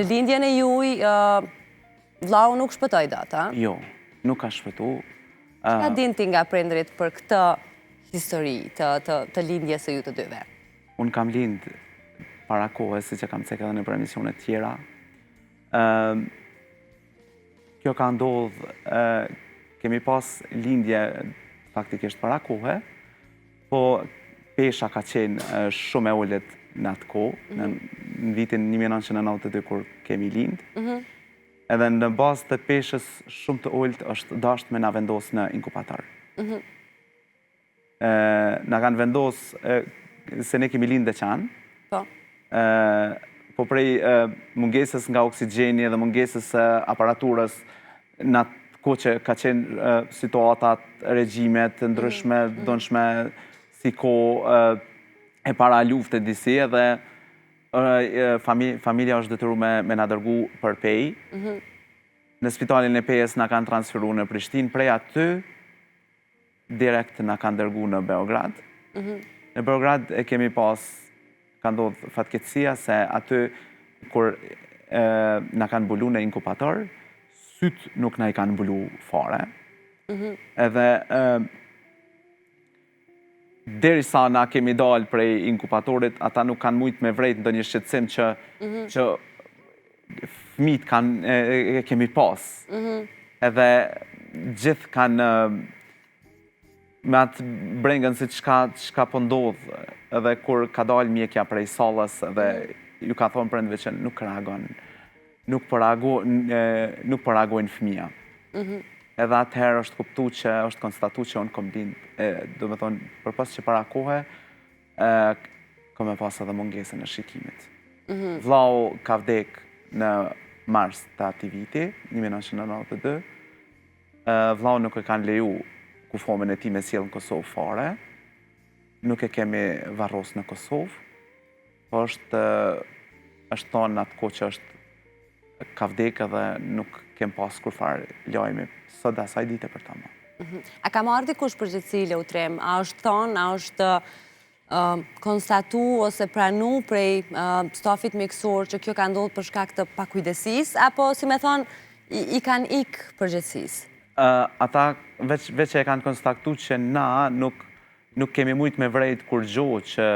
Në lindjen e juj, vllau nuk shpëtoj dot, a? Jo, nuk ka shpëtu. Çka din ti nga prindrit për këtë histori të lindjes së ju të dyve? Unë kam lind para kohës, si që kam cek edhe në emisionet tjera. Kjo ka ndodhë, kemi pas lindje faktikisht para kohë, po pesha ka qenë shumë e ullet në atë kohë, në vitin 1992 kur kemi lind. Edhe në bazë të peshës shumë të ullt është dasht me na vendos në inkubator. Na kanë vendos, se ne kemi lind dhe qanë, po prej mungesës nga oksigjeni dhe mungesës aparaturës në atë kohë që ka qenë situatat, regjimet, ndryshme, dënshme, si kohë e para luftë e disi, edhe familja është detyru me na dërgu për pej. Në spitalin e pejës na kanë transferu në Prishtinë, prej aty direkt na kanë dërgu në Beograd. Në Beograd e kemi pas, ka ndodhë fatkeqësia se aty kur na kanë mbulu në inkubator, sytë nuk na i kanë mbulu fare. Edhe derisa na kemi dalë prej inkubatorit, ata nuk kanë mujt me vrejt ndonjë shqetësim që fëmijët kemi pas. Edhe gjithë kanë me atë brengën si çka po ndodhë, edhe kur ka dalë mjekja prej sallës, edhe ju ka thonë prindve që nuk reagon, nuk po reagojnë fëmija. Edhe atëherë është kuptu që, është konstatu që unë kom lind, do me thonë, përpos që para kohë, kom e pas edhe mungesën e shikimit. Vllau ka vdek në mars të ati viti, 1992. Vllau nuk e kanë leju kufomin e ti me sjellë në Kosovë fare. Nuk e kemi varros në Kosovë, po është thonë në atë kohë që është ka vdek edhe nuk kem pas kur farë lajmi sot dhe asaj dite për ta më. A ka marrë dikush përgjegjësi Leutrem? A është thonë, a është konstatu ose pranu prej stafit mjekësor që kjo ka ndodhur për shkak të pakujdesisë, apo si me thonë i kanë ikë përgjegjësisë? Ata veç e kanë konstatu që na nuk kemi mujt me vrejt kur gjohë që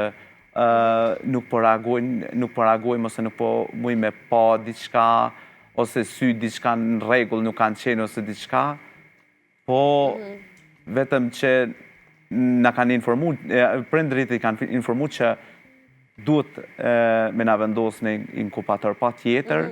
nuk po reagojmë ose nuk po mujt me pa diçka ose sy diçka në rregull nuk kanë qenë ose diçka, po vetëm që na kanë informu, prindrit i kanë informu që duhet me na vendos në inkubator pa tjetër,